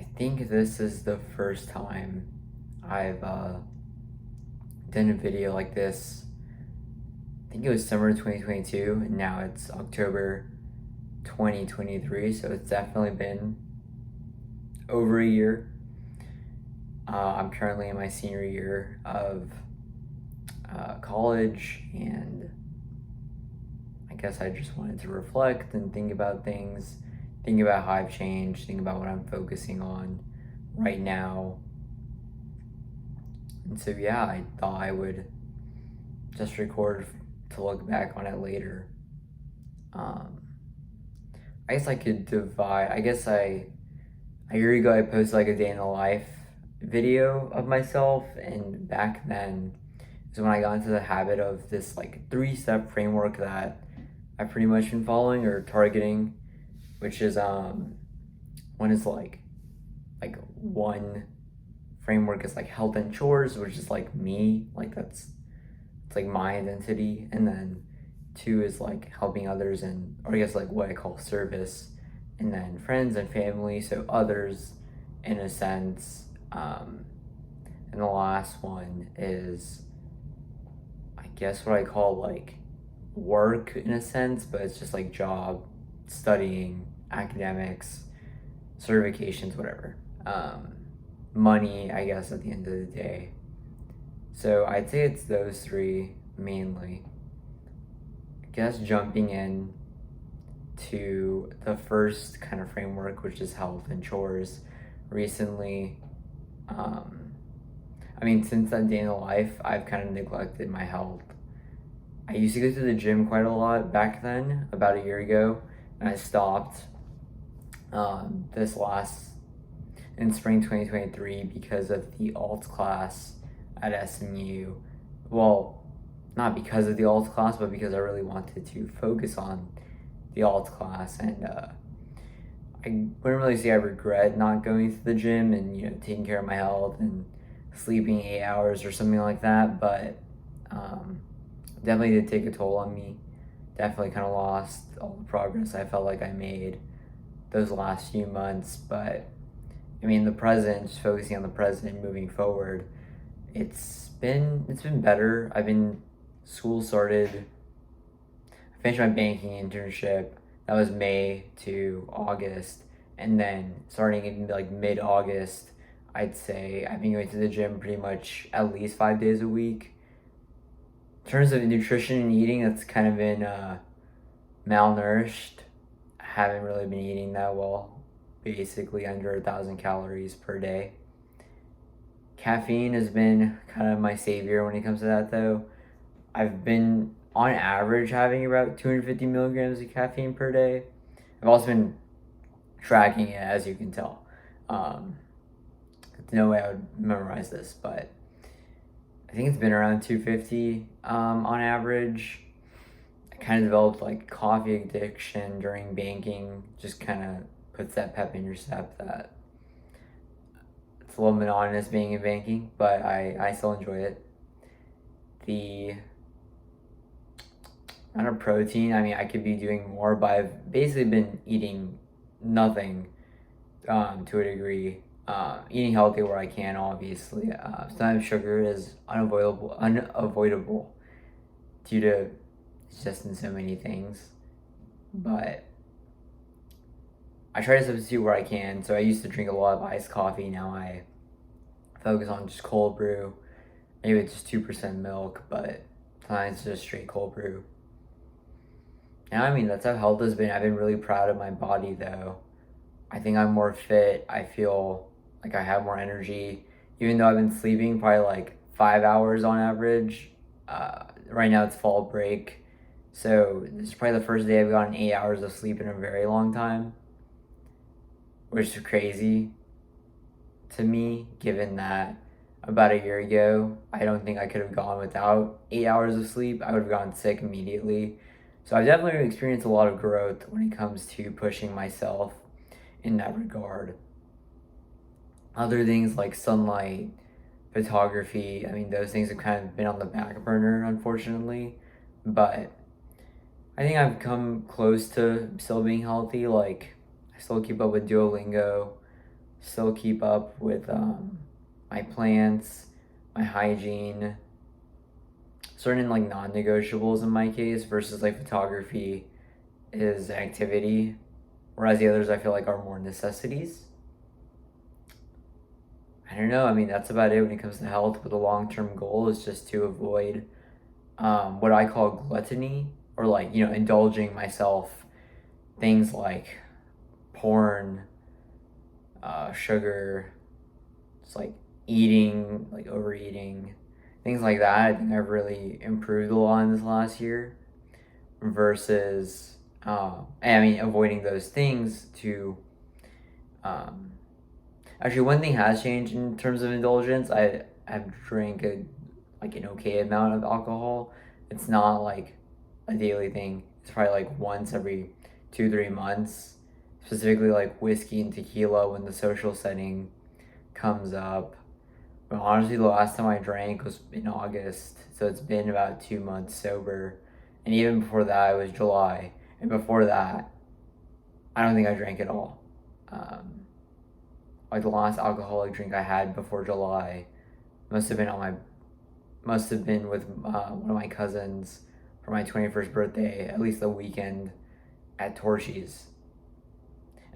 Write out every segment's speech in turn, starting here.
I think this is the first time I've done a video like this. I think it was summer 2022, and now it's October 2023, so it's definitely been over a year. I'm currently in my senior year of college, and I guess I just wanted to reflect and think about things, think about how I've changed, think about what I'm focusing on right now. And so, yeah, I thought I would just record to look back on it later. Um, I guess I could divide. A year ago I posted like a day in the life video of myself, and back then is when I got into the habit of this like 3-step framework that I've pretty much been following or targeting, which is one is like one framework is like health and chores, which is like me, like it's like my identity, and then 2 is like helping others, and or I guess like what I call service, and then friends and family, so others in a sense. And the last one is I guess what I call like work in a sense, but it's just like job, studying, academics, certifications, whatever. Money, I guess, at the end of the day. So I'd say it's those 3 mainly. I guess jumping in to the first kind of framework, which is health and chores, recently, since that day in the life, I've kind of neglected my health. I used to go to the gym quite a lot back then, about a year ago, and I stopped this last in spring 2023 because of the alt class at SMU. Well, not because of the alt class, but because I really wanted to focus on the alt class, and I wouldn't really say I regret not going to the gym and taking care of my health and sleeping 8 hours or something like that, but definitely did take a toll on me. Definitely kind of lost all the progress I felt like I made those last few months. But the present, just focusing on the present, moving forward, it's been better. School started. I finished my banking internship. That was May to August, and then starting in like mid-August, I'd say I've been going to the gym pretty much at least 5 days a week. In terms of nutrition and eating, that's kind of been malnourished. I haven't really been eating that well, basically under 1,000 calories per day. Caffeine has been kind of my savior when it comes to that, though. I've been on average having about 250 milligrams of caffeine per day. I've also been tracking it, as you can tell. There's no way I would memorize this, but I think it's been around 250 on average. I kind of developed like coffee addiction during banking. Just kind of puts that pep in your step that it's a little monotonous being in banking, but I still enjoy it. The amount of protein, I could be doing more, but I've basically been eating nothing to a degree. Eating healthy where I can, obviously. Sometimes sugar is unavoidable due to it's just in so many things. But I try to substitute where I can. So I used to drink a lot of iced coffee. Now I focus on just cold brew. Maybe it's just 2% milk, but sometimes it's just straight cold brew. And that's how health has been. I've been really proud of my body, though. I think I'm more fit. I feel like I have more energy, even though I've been sleeping probably like 5 hours on average. Right now it's fall break, so this is probably the first day I've gotten 8 hours of sleep in a very long time, which is crazy to me, given that about a year ago, I don't think I could have gone without 8 hours of sleep. I would have gotten sick immediately. So I've definitely experienced a lot of growth when it comes to pushing myself in that regard. Other things like sunlight, photography, those things have kind of been on the back burner, unfortunately. But I think I've come close to still being healthy. Like, I still keep up with Duolingo, still keep up with my plants, my hygiene, certain like non-negotiables in my case versus like photography is activity, whereas the others I feel like are more necessities. I don't know. I mean, that's about it when it comes to health. But the long-term goal is just to avoid what I call gluttony, or like indulging myself things like porn, sugar, just like eating, like overeating, things like that. I think I've really improved a lot in this last year versus, I mean, avoiding those things to, um, actually, one thing has changed in terms of indulgence. I've drank like an okay amount of alcohol. It's not like a daily thing. It's probably like once every 2 3 months. Specifically, like whiskey and tequila when the social setting comes up. But honestly, the last time I drank was in August, so it's been about 2 months sober. And even before that, it was July. And before that, I don't think I drank at all. Um, like the last alcoholic drink I had before July must have been with one of my cousins for my 21st birthday, at least the weekend at Torchy's.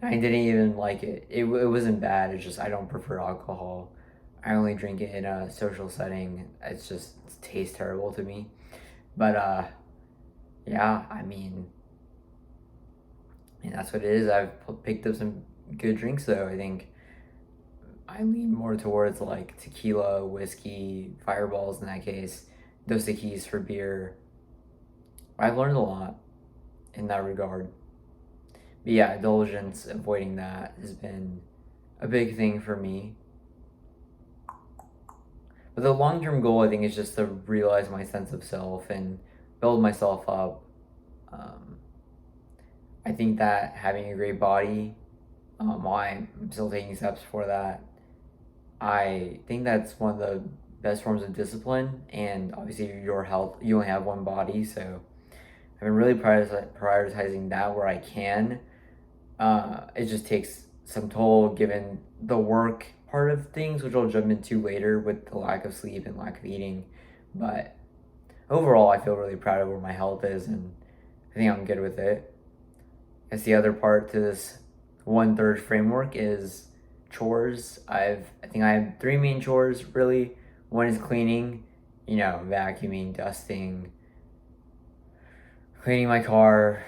And I didn't even like it. It wasn't bad. It's just I don't prefer alcohol. I only drink it in a social setting. It tastes terrible to me. But yeah, I mean, and that's what it is. I've picked up some good drinks though. I think I lean more towards like tequila, whiskey, fireballs in that case, Dos Equis for beer. I've learned a lot in that regard. But yeah, indulgence, avoiding that has been a big thing for me. But the long term goal, I think, is just to realize my sense of self and build myself up. Um, I think that having a great body, while I'm still taking steps for that, I think that's one of the best forms of discipline. And obviously, your health, you only have one body. So I've been really prioritizing that where I can. It just takes some toll given the work part of things, which I'll jump into later with the lack of sleep and lack of eating. But overall, I feel really proud of where my health is, and I think I'm good with it. I guess the other part to this 1/3 framework is chores. I think I have three main chores really. One is cleaning, vacuuming, dusting, cleaning my car.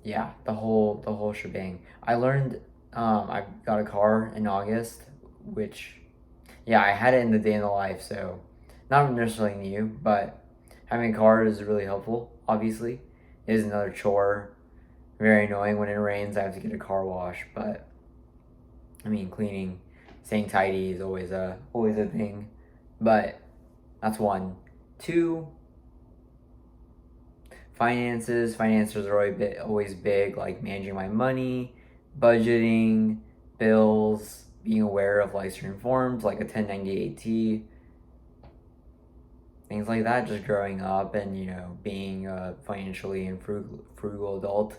Yeah, the whole shebang. I learned I got a car in August, which yeah, I had it in the day in the life, so not necessarily new, but having a car is really helpful, obviously. It is another chore. Very annoying when it rains, I have to get a car wash, but I mean cleaning, staying tidy is always a thing. But that's one. Two, finances are always big, like managing my money, budgeting, bills, being aware of like certain forms like a 1098T, things like that. Just growing up and being a financially and frugal adult.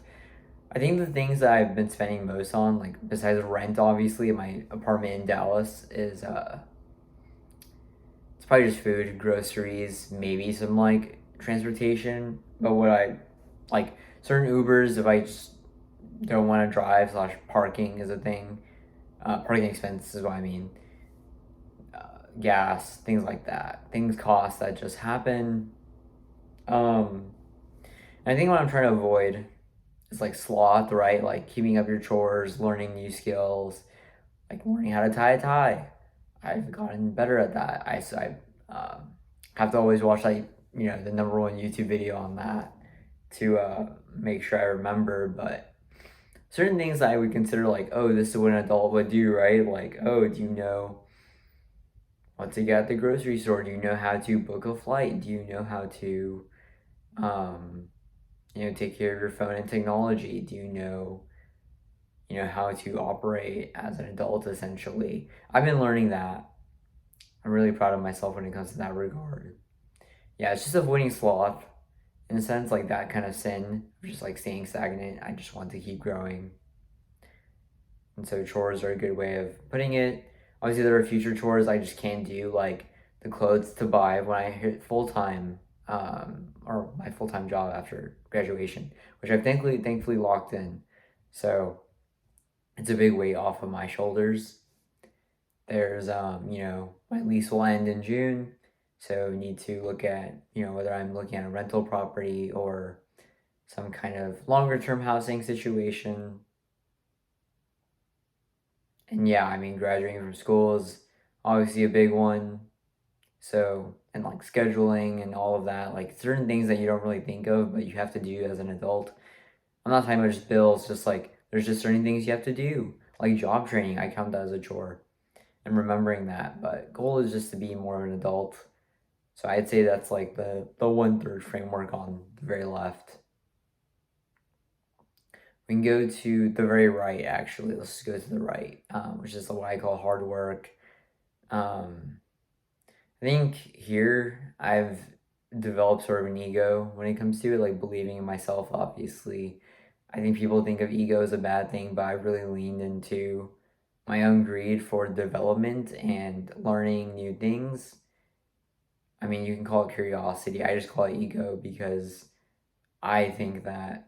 I think the things that I've been spending most on, like besides rent obviously in my apartment in Dallas, is it's probably just food, groceries, maybe some like transportation. But what I like certain Ubers, if I just don't want to drive, slash parking is a thing. Parking expenses is what I mean. Gas, things like that. Things cost that just happen. Um, and I think what I'm trying to avoid is like sloth, right? Like keeping up your chores, learning new skills, like learning how to tie a tie. I've gotten better at that. Have to always watch like the number one YouTube video on that to make sure I remember. But certain things that I would consider like, oh, this is what an adult would do, right? Like, oh, do you know what to get at the grocery store? Do you know how to book a flight? Do you know how to, um, take care of your phone and technology? Do how to operate as an adult essentially? I've been learning that. I'm really proud of myself when it comes to that regard. Yeah, it's just avoiding sloth in a sense, like that kind of sin, just like staying stagnant. I just want to keep growing. And so chores are a good way of putting it. Obviously, there are future chores I just can't do, like the clothes to buy when I hit full time, or my full time job after graduation, which I've thankfully locked in. So it's a big weight off of my shoulders. There's my lease will end in June, so need to look at whether I'm looking at a rental property or some kind of longer term housing situation. And yeah, I mean, graduating from school is obviously a big one. So, and like scheduling and all of that, like certain things that you don't really think of, but you have to do as an adult. I'm not talking about just bills, just like there's just certain things you have to do, like job training. I count that as a chore and remembering that. But goal is just to be more of an adult. So I'd say that's like the 1/3 framework on the very left. We can go to the very right, actually. Let's just go to the right, which is what I call hard work. Um, I think here I've developed sort of an ego when it comes to it, like believing in myself, obviously. I think people think of ego as a bad thing, but I really leaned into my own greed for development and learning new things. I mean, you can call it curiosity. I just call it ego because I think that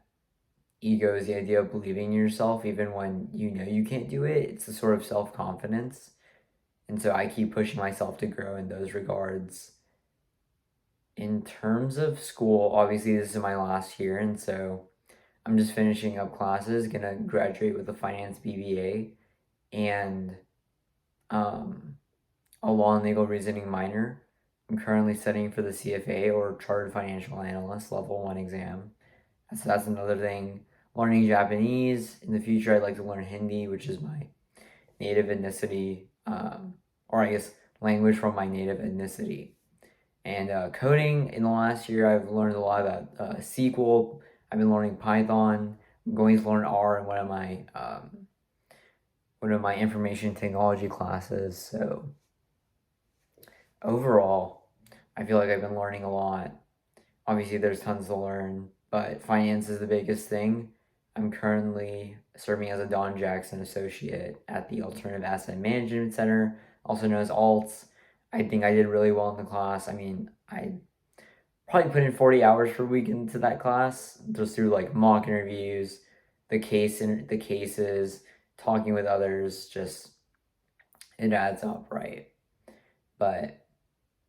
ego is the idea of believing in yourself even when you know you can't do it. It's a sort of self confidence. And so I keep pushing myself to grow in those regards. In terms of school, obviously, this is my last year. And so I'm just finishing up classes, gonna graduate with a finance BBA and um, a law and legal reasoning minor. I'm currently studying for the CFA or Chartered Financial Analyst Level 1 exam. So that's another thing. Learning Japanese. In the future, I'd like to learn Hindi, which is my native ethnicity, or I guess language from my native ethnicity. And coding, in the last year, I've learned a lot about SQL. I've been learning Python. I'm going to learn R in one of my information technology classes. So overall, I feel like I've been learning a lot. Obviously, there's tons to learn, but finance is the biggest thing. I'm currently serving as a Don Jackson associate at the Alternative Asset Management Center, also known as ALTS. I think I did really well in the class. I mean, I probably put in 40 hours per week into that class, just through like mock interviews, the cases, talking with others, just it adds up, right? But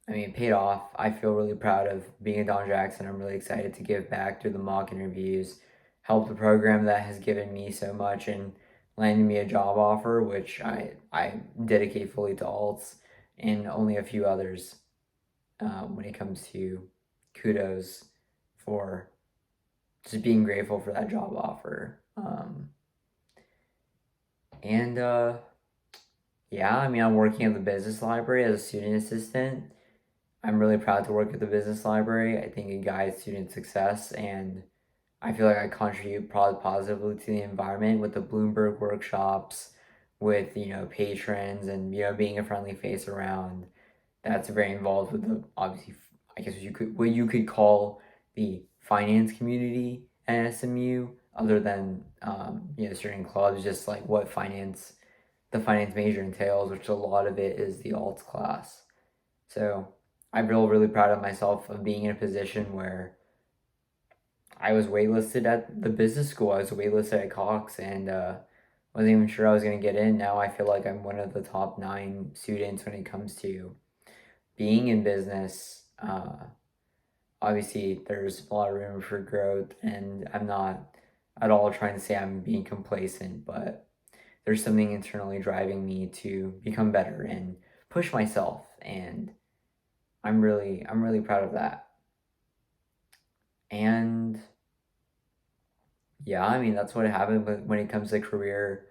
I mean, it paid off. I feel really proud of being a Don Jackson. I'm really excited to give back through the mock interviews, help the program that has given me so much and landed me a job offer, which I dedicate fully to alts and only a few others when it comes to kudos for just being grateful for that job offer. And yeah, I mean, I'm working at the business library as a student assistant. I'm really proud to work at the business library. I think it guides student success, and I feel like I contribute positively to the environment with the Bloomberg workshops, with patrons, and being a friendly face around. That's very involved with the obviously, I guess what you could call the finance community at SMU, other than certain clubs, just like what the finance major entails, which a lot of it is the alts class. So I feel really proud of myself of being in a position where I was waitlisted at the business school. I was waitlisted at Cox and wasn't even sure I was going to get in. Now I feel like I'm one of the top 9 students when it comes to being in business. Obviously, there's a lot of room for growth, and I'm not at all trying to say I'm being complacent, but there's something internally driving me to become better and push myself, and I'm really proud of that. And yeah, I mean that's what happened when it comes to career.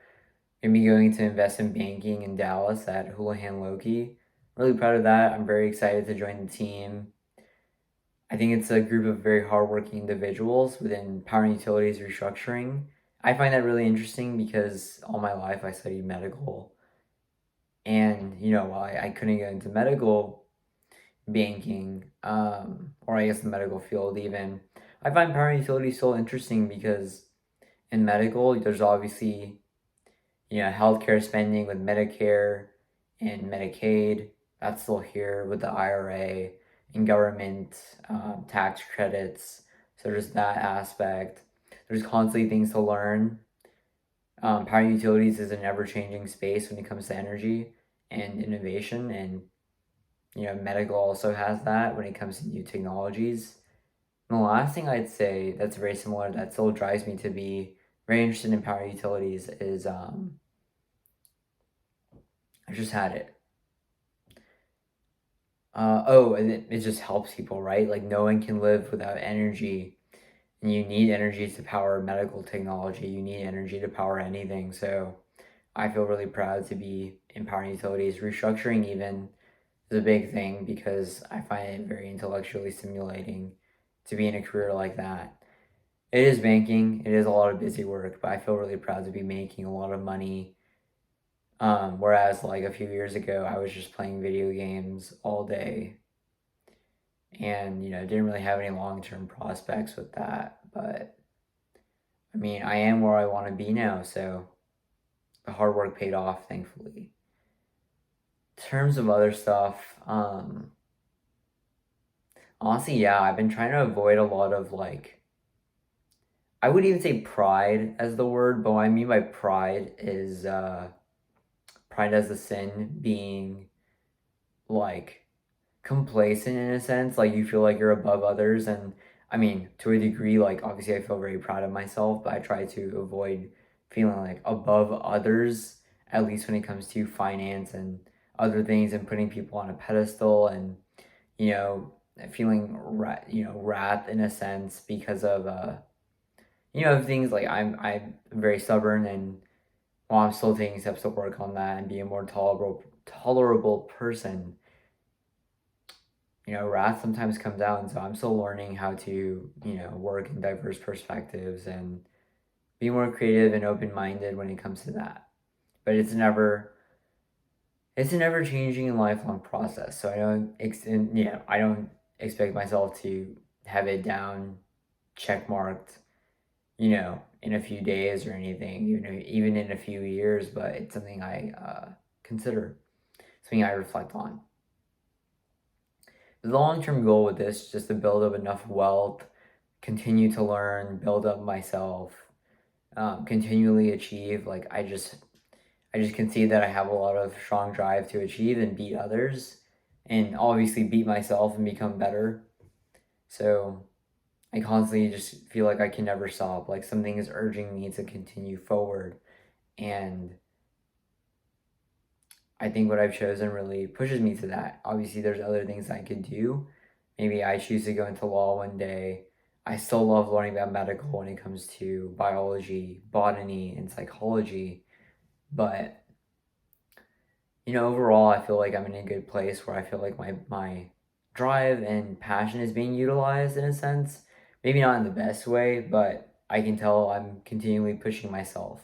And me going to invest in banking in Dallas at Houlihan Lokey. Really proud of that. I'm very excited to join the team. I think it's a group of very hardworking individuals within power and utilities restructuring. I find that really interesting because all my life I studied medical. And, while I couldn't get into medical banking, or I guess the medical field even, I find power and utilities so interesting because in medical, there's obviously, healthcare spending with Medicare and Medicaid. That's still here with the IRA and government tax credits. So there's that aspect. There's constantly things to learn. Power utilities is an ever-changing space when it comes to energy and innovation, and medical also has that when it comes to new technologies. And the last thing I'd say that's very similar that still drives me to be very interested in power utilities is I just had it. And it just helps people, right? Like no one can live without energy, and you need energy to power medical technology. You need energy to power anything. So I feel really proud to be in power utilities. Restructuring even is a big thing because I find it very intellectually stimulating to be in a career like that. It is banking. It is a lot of busy work, but I feel really proud to be making a lot of money. Whereas like a few years ago, I was just playing video games all day, and didn't really have any long-term prospects with that. But I mean, I am where I want to be now, so the hard work paid off, thankfully. In terms of other stuff, honestly, yeah, I've been trying to avoid a lot of like, I wouldn't even say pride as the word, but what I mean by pride is pride as a sin, being like complacent in a sense, like you feel like you're above others. And I mean, to a degree, like obviously I feel very proud of myself, but I try to avoid feeling like above others, at least when it comes to finance and other things, and putting people on a pedestal, and you know feeling wrath in a sense because of things like I'm very stubborn, and while I'm still taking steps to work on that and be a more tolerable person, wrath sometimes comes out. And so I'm still learning how to, work in diverse perspectives and be more creative and open-minded when it comes to that. But it's a never changing and lifelong process. So I don't expect myself to have it down, check marked, in a few days or anything, even in a few years, but it's something I consider, something I reflect on. The long-term goal with this is just to build up enough wealth, continue to learn, build up myself, continually achieve. Like I just can see that I have a lot of strong drive to achieve and beat others, and obviously beat myself and become better. So I constantly just feel like I can never stop. Like something is urging me to continue forward. And I think what I've chosen really pushes me to that. Obviously, there's other things I could do. Maybe I choose to go into law one day. I still love learning about medical when it comes to biology, botany, and psychology. But, overall, I feel like I'm in a good place where I feel like my drive and passion is being utilized in a sense. Maybe not in the best way, but I can tell I'm continually pushing myself.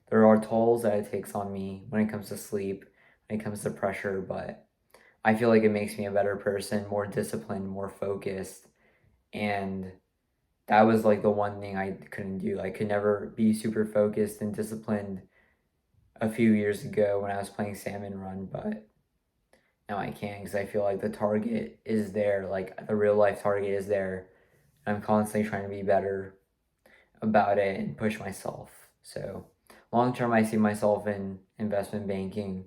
There are tolls that it takes on me when it comes to sleep, when it comes to pressure, but I feel like it makes me a better person, more disciplined, more focused. And that was like the one thing I couldn't do. I could never be super focused and disciplined a few years ago when I was playing Salmon Run, but now I can, because I feel like the target is there, like the real life target is there. I'm constantly trying to be better about it and push myself. So long term, I see myself in investment banking,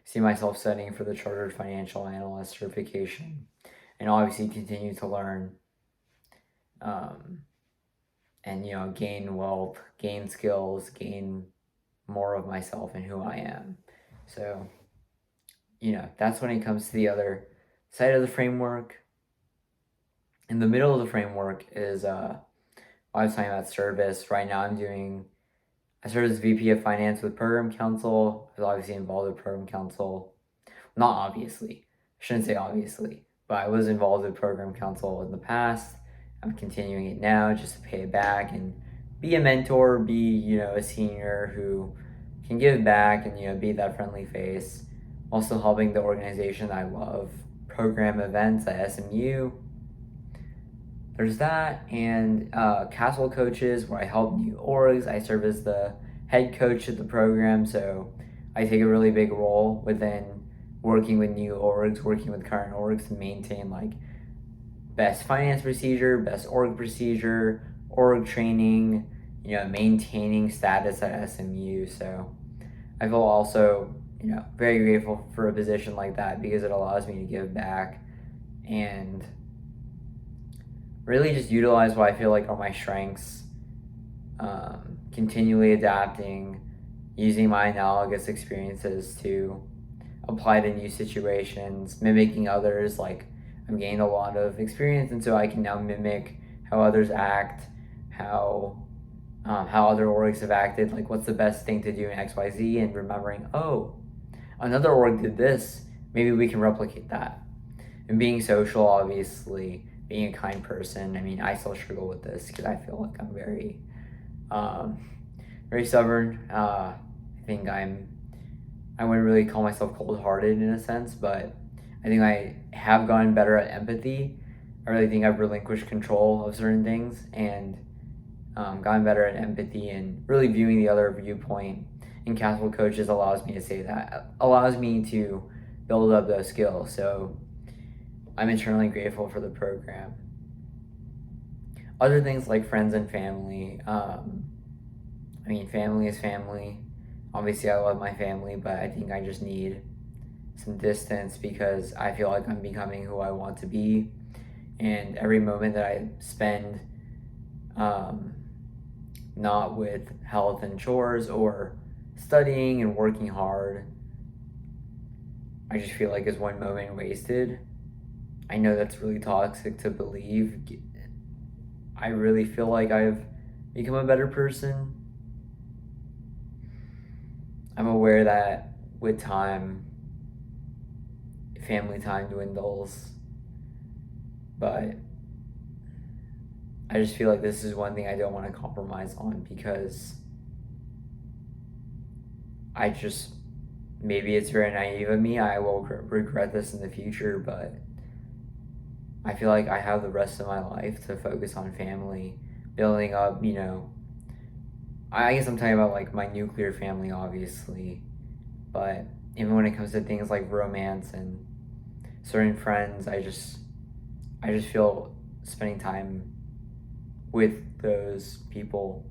see myself studying for the Chartered Financial Analyst certification, and obviously continue to learn, and gain wealth, gain skills, gain more of myself and who I am. So that's when it comes to the other side of the framework. In the middle of the framework is I was talking about service. Right now I serve as VP of Finance with Program Council. I was obviously involved with Program Council. Not obviously. I shouldn't say obviously. But I was involved with Program Council in the past. I'm continuing it now just to pay it back and be a mentor, be, a senior who can give back and, be that friendly face. Also helping the organization I love program events at SMU. There's that, and Castle Coaches, where I help new orgs. I serve as the head coach at the program, so I take a really big role within working with new orgs, working with current orgs to maintain like best finance procedure, best org procedure, org training, maintaining status at SMU. So I feel also, very grateful for a position like that because it allows me to give back and really just utilize what I feel like are my strengths, continually adapting, using my analogous experiences to apply to new situations, mimicking others. Like, I've gained a lot of experience, and so I can now mimic how others act, how other orgs have acted, like what's the best thing to do in XYZ, and remembering, oh, another org did this, maybe we can replicate that. And being social, obviously, being a kind person. I mean, I still struggle with this because I feel like I'm very, very stubborn. I think I wouldn't really call myself cold-hearted in a sense, but I think I have gotten better at empathy. I really think I've relinquished control of certain things and gotten better at empathy and really viewing the other viewpoint. And Castle Coaches allows me to say that, allows me to build up those skills. So I'm eternally grateful for the program. Other things like friends and family. Family is family. Obviously, I love my family, but I think I just need some distance because I feel like I'm becoming who I want to be. And every moment that I spend not with health and chores or studying and working hard, I just feel like is one moment wasted. I know that's really toxic to believe. I really feel like I've become a better person. I'm aware that with time, family time dwindles, but I just feel like this is one thing I don't want to compromise on because maybe it's very naive of me. I will regret this in the future, but I feel like I have the rest of my life to focus on family, building up, I guess I'm talking about like my nuclear family, obviously, but even when it comes to things like romance and certain friends, I just feel spending time with those people,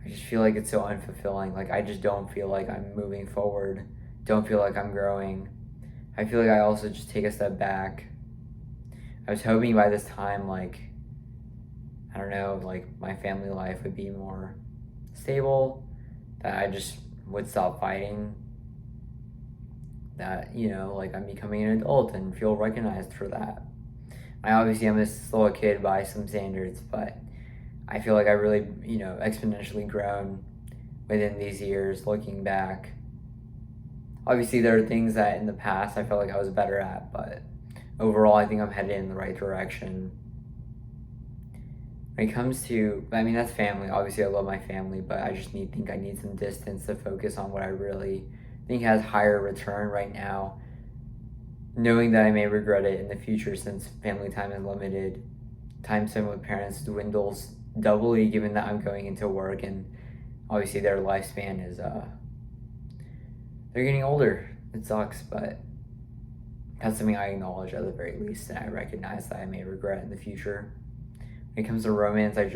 I just feel like it's so unfulfilling. Like, I just don't feel like I'm moving forward, don't feel like I'm growing. I feel like I also just take a step back. I was hoping by this time, like, I don't know, like my family life would be more stable, that I just would stop fighting, that, like I'm becoming an adult and feel recognized for that. I obviously am still a kid by some standards, but I feel like I really, exponentially grown within these years looking back. Obviously, there are things that in the past I felt like I was better at, but overall, I think I'm headed in the right direction. When it comes to, that's family. Obviously, I love my family, but I just think I need some distance to focus on what I really think has higher return right now, knowing that I may regret it in the future since family time is limited. Time spent with parents dwindles doubly given that I'm going into work, and obviously their lifespan is, they're getting older. It sucks, but that's something I acknowledge at the very least, and I recognize that I may regret in the future. When it comes to romance, I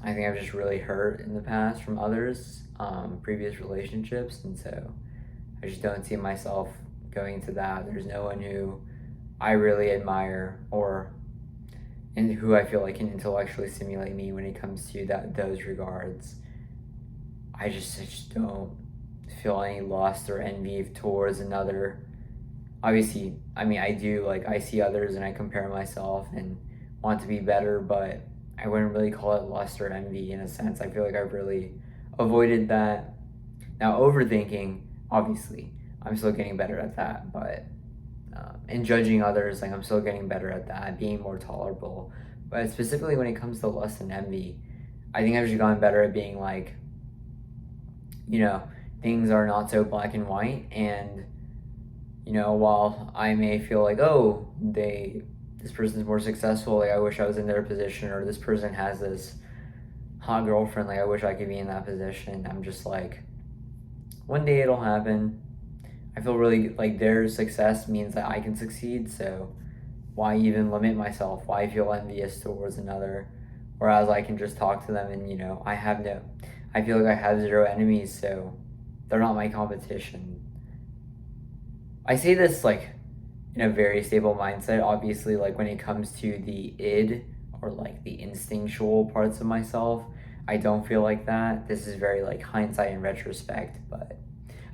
think I've just really hurt in the past from others, previous relationships, and so I just don't see myself going into that. There's no one who I really admire and who I feel like can intellectually stimulate me when it comes to those regards. I just don't feel any lust or envy towards another. Obviously, I do, like, I see others and I compare myself and want to be better, but I wouldn't really call it lust or envy in a sense. I feel like I've really avoided that. Now, overthinking, obviously, I'm still getting better at that, but and judging others, like, I'm still getting better at that, being more tolerable. But specifically when it comes to lust and envy, I think I've just gotten better at being like, things are not so black and white, and while I may feel like, oh, this person's more successful, like I wish I was in their position, or this person has this hot girlfriend. Like, I wish I could be in that position. I'm just like, one day it'll happen. I feel really like their success means that I can succeed, so why even limit myself? Why feel envious towards another? Whereas I can just talk to them and, I feel like I have zero enemies, so they're not my competition. I say this like in a very stable mindset. Obviously, like when it comes to the id or like the instinctual parts of myself, I don't feel like that. This is very like hindsight and retrospect, but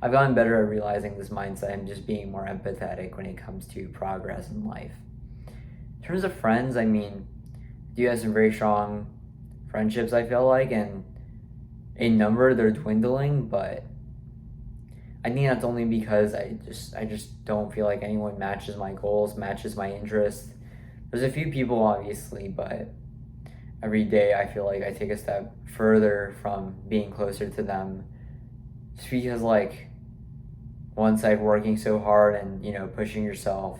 I've gotten better at realizing this mindset and just being more empathetic when it comes to progress in life. In terms of friends, I mean, I do have some very strong friendships, I feel like, and in number they're dwindling, but I think that's only because I just don't feel like anyone matches my goals, matches my interests. There's a few people obviously, but every day I feel like I take a step further from being closer to them. Just because like one side working so hard and pushing yourself,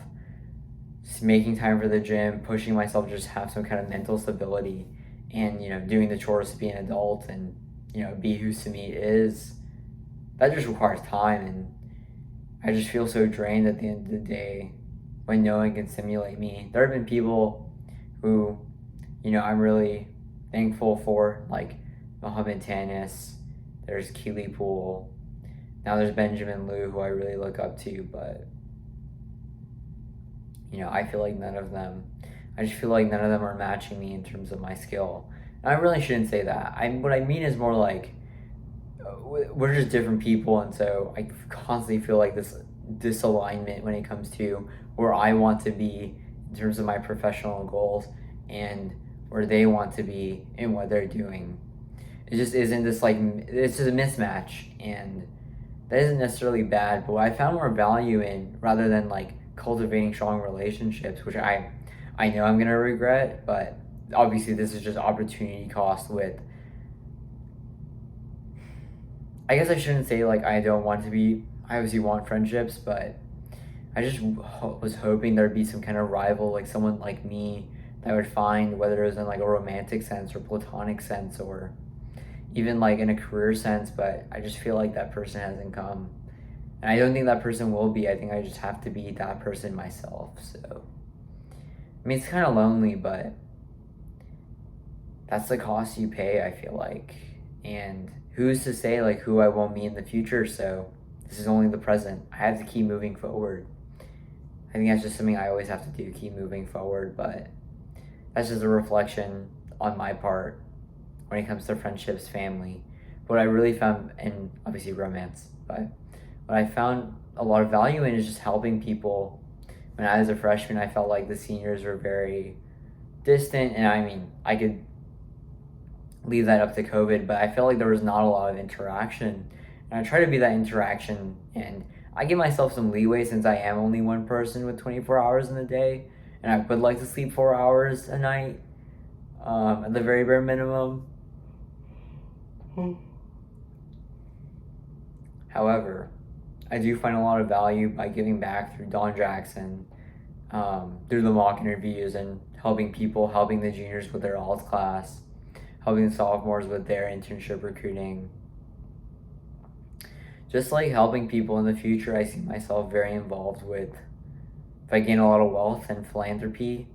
just making time for the gym, pushing myself to just have some kind of mental stability, and doing the chores to be an adult and be who Sumit is. That just requires time, and I just feel so drained at the end of the day when no one can stimulate me. There have been people who I'm really thankful for, like Mohammed Tanis, there's Keely Poole, now there's Benjamin Liu, who I really look up to, but I feel like I just feel like none of them are matching me in terms of my skill. And I really shouldn't say that. What I mean is more like we're just different people, and so I constantly feel like this disalignment when it comes to where I want to be in terms of my professional goals and where they want to be in what they're doing. It just isn't this like it's just a mismatch, and that isn't necessarily bad. But what I found more value in, rather than like cultivating strong relationships, which I know I'm gonna regret, but obviously this is just opportunity cost with. I guess I shouldn't say like I don't want to be. I obviously want friendships, but I just was hoping there'd be some kind of rival, like someone like me that I would find, whether it was in like a romantic sense or platonic sense or even like in a career sense. But I just feel like that person hasn't come, and I don't think that person will be. I think I just have to be that person myself. So I mean, it's kind of lonely, but that's the cost you pay, I feel like. And who's to say like who I won't meet in the future? So this is only the present. I have to keep moving forward. I think that's just something I always have to do, keep moving forward. But that's just a reflection on my part when it comes to friendships, family. What I really found, and obviously romance, but what I found a lot of value in is just helping people. When I was a freshman, I felt like the seniors were very distant, and I mean, I could leave that up to COVID, but I felt like there was not a lot of interaction. And I try to be that interaction, and I give myself some leeway since I am only one person with 24 hours in a day, and I would like to sleep 4 hours a night, at the very bare minimum. However, I do find a lot of value by giving back through Don Jackson, through the mock interviews, and helping people, helping the juniors with their alts class, helping the sophomores with their internship recruiting. Just like helping people in the future, I see myself very involved with. If I gain a lot of wealth and philanthropy,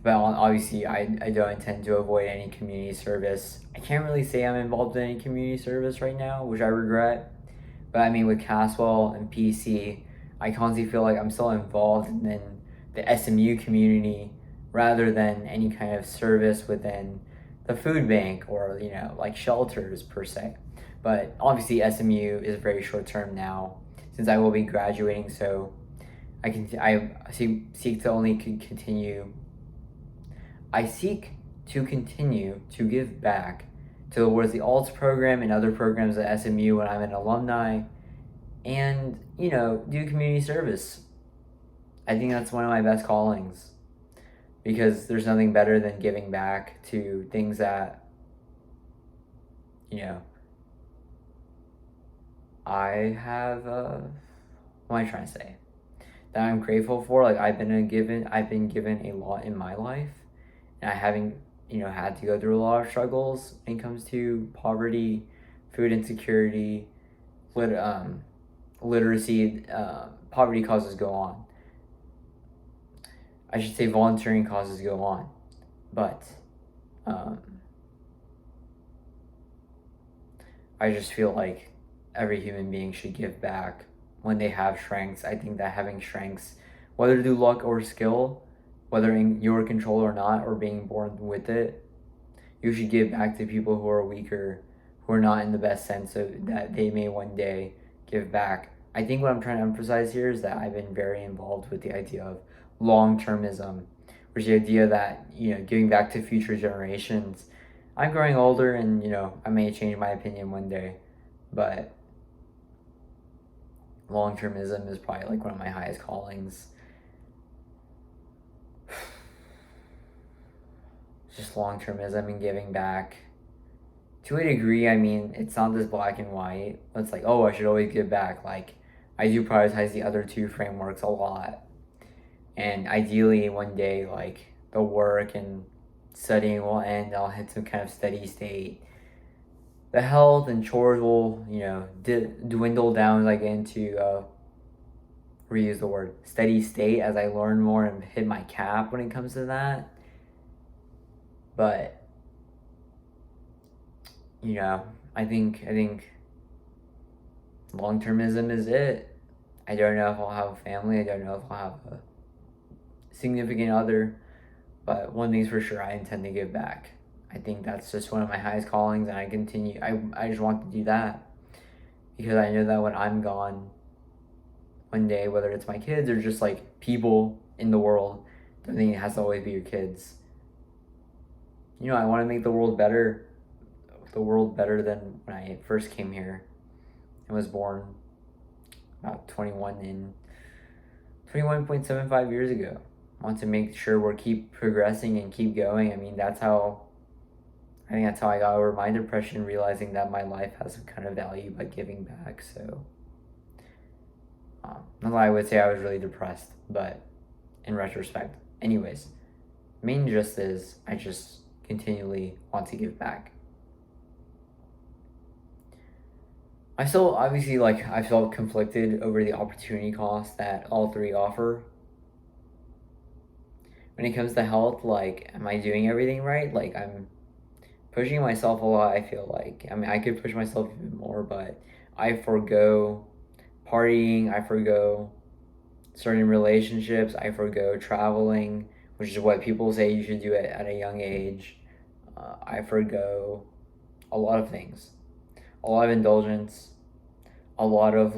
but obviously I don't intend to avoid any community service. I can't really say I'm involved in any community service right now, which I regret. But I mean, with Caswell and PC, I constantly feel like I'm still involved in the SMU community rather than any kind of service within the food bank or like shelters per se. But obviously SMU is very short term now since I will be graduating, so I seek to only continue. I seek to continue to give back towards the alts program and other programs at SMU when I'm an alumni, and do community service. I think that's one of my best callings, because there's nothing better than giving back to things that I have what am I trying to say, that I'm grateful for. Like I've been given a lot in my life, and I haven't had to go through a lot of struggles when it comes to poverty, food insecurity, literacy. Poverty causes go on. I should say volunteering causes go on. But I just feel like every human being should give back when they have strengths. I think that having strengths, whether through luck or skill, whether in your control or not, or being born with it, you should give back to people who are weaker, who are not in the best sense of that they may one day give back. I think what I'm trying to emphasize here is that I've been very involved with the idea of long-termism, which is the idea that, giving back to future generations. I'm growing older and, I may change my opinion one day, but long-termism is probably like one of my highest callings. Just long-termism and giving back. To a degree, I mean, it's not this black and white. It's like, oh, I should always give back. Like, I do prioritize the other two frameworks a lot. And ideally, one day, like, the work and studying will end. I'll hit some kind of steady state. The health and chores will, dwindle down as I get into, reuse the word, steady state, as I learn more and hit my cap when it comes to that. But, I think long-termism is it. I don't know if I'll have a family. I don't know if I'll have a significant other. But one thing's for sure, I intend to give back. I think that's just one of my highest callings, and I just want to do that. Because I know that when I'm gone one day, whether it's my kids or just like people in the world, I think it has to always be your kids. I want to make the world better than when I first came here and was born about 21.75 years ago. I want to make sure we're keep progressing and keep going. I mean, I think that's how I got over my depression, realizing that my life has some kind of value by giving back. So, not that I would say I was really depressed, but in retrospect. Anyways, main gist is I just continually want to give back. I still, obviously, I felt conflicted over the opportunity cost that all three offer. When it comes to health, am I doing everything right? I'm pushing myself a lot, I feel like. I mean, I could push myself even more, but I forgo partying, I forgo certain relationships, I forgo traveling, which is what people say you should do it at a young age. I forgo a lot of things. A lot of indulgence, a lot of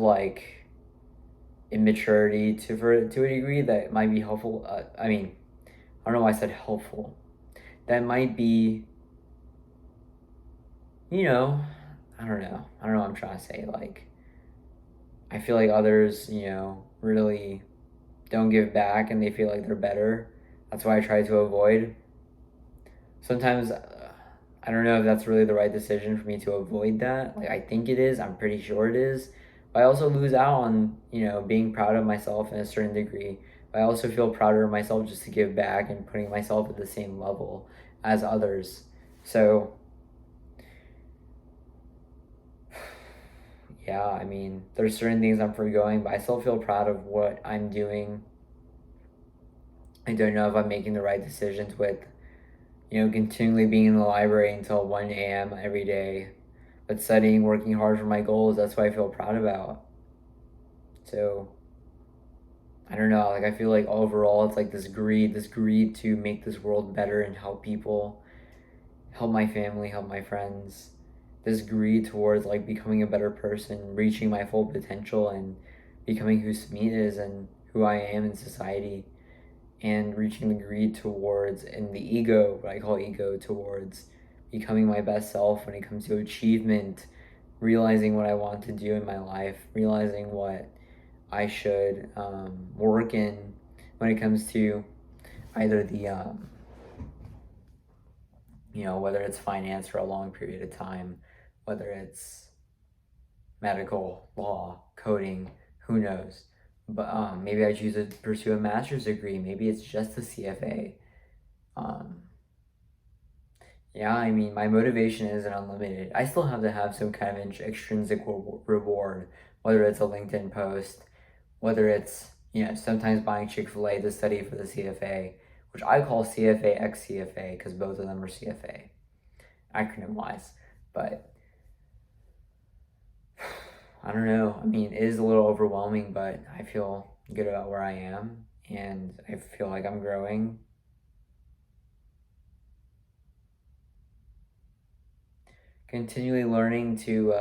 immaturity to a degree that might be helpful. I don't know why I said helpful. That might be, I don't know what I'm trying to say. I feel like others, really don't give back and they feel like they're better. That's why I try to avoid. Sometimes I don't know if that's really the right decision for me to avoid that. I think it is. I'm pretty sure it is. But I also lose out on, being proud of myself in a certain degree. But I also feel prouder of myself just to give back and putting myself at the same level as others. So, yeah, I mean, there's certain things I'm forgoing, but I still feel proud of what I'm doing. I don't know if I'm making the right decisions with continually being in the library until 1 a.m. every day, but studying, working hard for my goals, that's what I feel proud about. So, I don't know, I feel like overall it's this greed to make this world better and help people, help my family, help my friends. This greed towards becoming a better person, reaching my full potential and becoming who Smith is and who I am in society. And reaching the greed towards, and the ego, what I call ego, towards becoming my best self when it comes to achievement, realizing what I want to do in my life, realizing what I should work in when it comes to either the, whether it's finance for a long period of time, whether it's medical, law, coding, who knows. But maybe I choose to pursue a master's degree. Maybe it's just a CFA. Yeah, I mean, my motivation isn't unlimited. I still have to have some kind of extrinsic reward, whether it's a LinkedIn post, whether it's, sometimes buying Chick-fil-A to study for the CFA, which I call CFA X CFA because both of them are CFA, acronym wise. But I don't know. I mean, it is a little overwhelming, but I feel good about where I am and I feel like I'm growing. Continually learning to,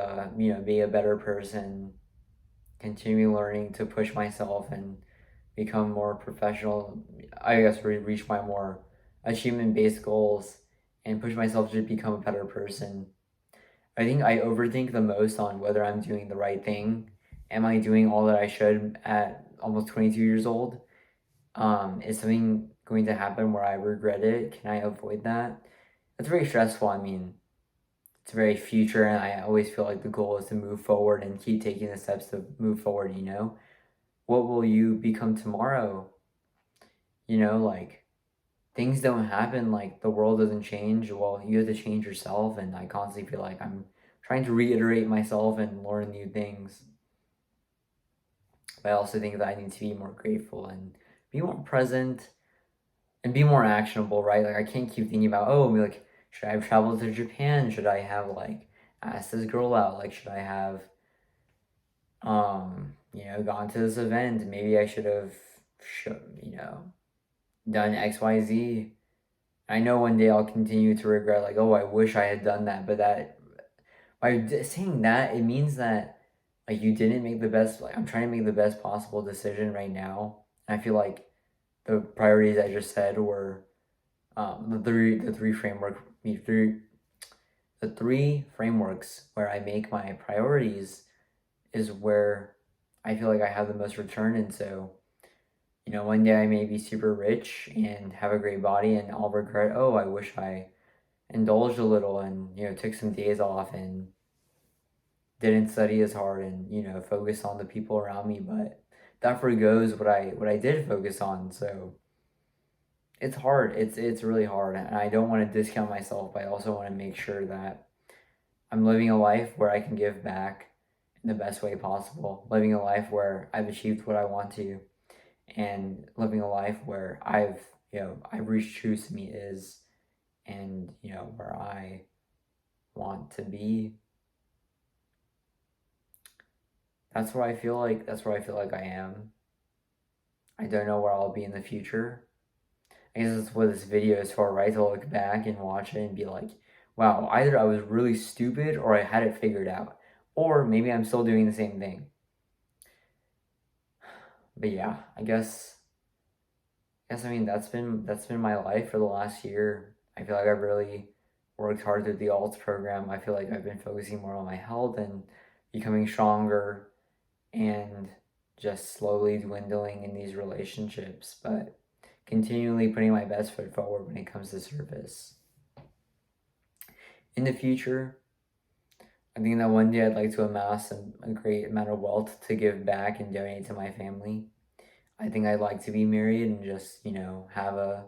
be a better person, continually learning to push myself and become more professional. I guess reach my more achievement based goals and push myself to become a better person. I think I overthink the most on whether I'm doing the right thing. Am I doing all that I should at almost 22 years old? Is something going to happen where I regret it? Can I avoid that? That's very stressful. I mean, it's very future, and I always feel like the goal is to move forward and keep taking the steps to move forward, What will you become tomorrow? Like, things don't happen, like, the world doesn't change. Well, you have to change yourself, and I constantly feel like I'm trying to reiterate myself and learn new things. But I also think that I need to be more grateful and be more present and be more actionable, right? Like, I can't keep thinking about, oh, like, should I have traveled to Japan? Should I have, like, asked this girl out? Like, should I have, gone to this event? Maybe I should have, done XYZ. I know one day I'll continue to regret, like, oh, I wish I had done that, but by saying that, it means that, like, you didn't make the best, like, I'm trying to make the best possible decision right now. And I feel like the priorities I just said were, the three frameworks where I make my priorities is where I feel like I have the most return. And so, one day I may be super rich and have a great body, and I'll regret, oh, I wish I indulged a little and, took some days off and didn't study as hard and, focus on the people around me. But that forgoes what I did focus on. So it's hard. It's really hard. And I don't want to discount myself, but I also want to make sure that I'm living a life where I can give back in the best way possible, living a life where I've achieved what I want to, and living a life where I've reached who to me is, and where I want to be. That's where I feel like I am. I don't know where I'll be in the future. I guess that's what this video is for, right? To look back and watch it and be like, wow, either I was really stupid or I had it figured out. Or maybe I'm still doing the same thing. But yeah, I mean that's been my life for the last year. I feel like I've really worked hard through the ALTS program. I feel like I've been focusing more on my health and becoming stronger and just slowly dwindling in these relationships, but continually putting my best foot forward when it comes to service. In the future, I think that one day I'd like to amass a great amount of wealth to give back and donate to my family. I think I'd like to be married and just, have a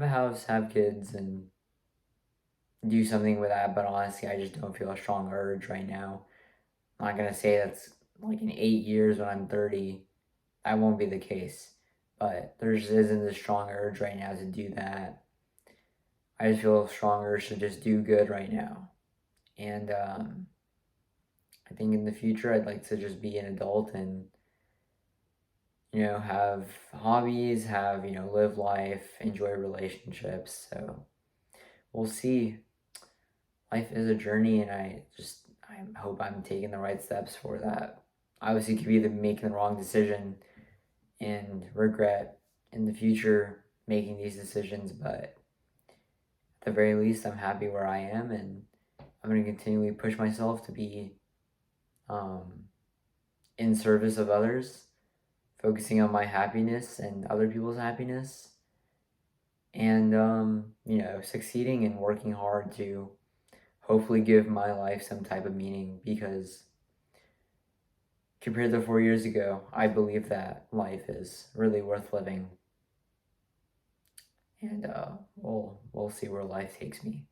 house, have kids, and do something with that. But honestly, I just don't feel a strong urge right now. I'm not gonna say that's like in 8 years when I'm 30, that won't be the case. But there just isn't a strong urge right now to do that. I just feel a strong urge to just do good right now. And I think in the future, I'd like to just be an adult and, have hobbies, live life, enjoy relationships. So we'll see. Life is a journey, and I hope I'm taking the right steps for that. Obviously, could be making the wrong decision and regret in the future making these decisions, but at the very least, I'm happy where I am, and I'm going to continually push myself to be in service of others, focusing on my happiness and other people's happiness, and succeeding and working hard to hopefully give my life some type of meaning, because compared to 4 years ago, I believe that life is really worth living. And we'll see where life takes me.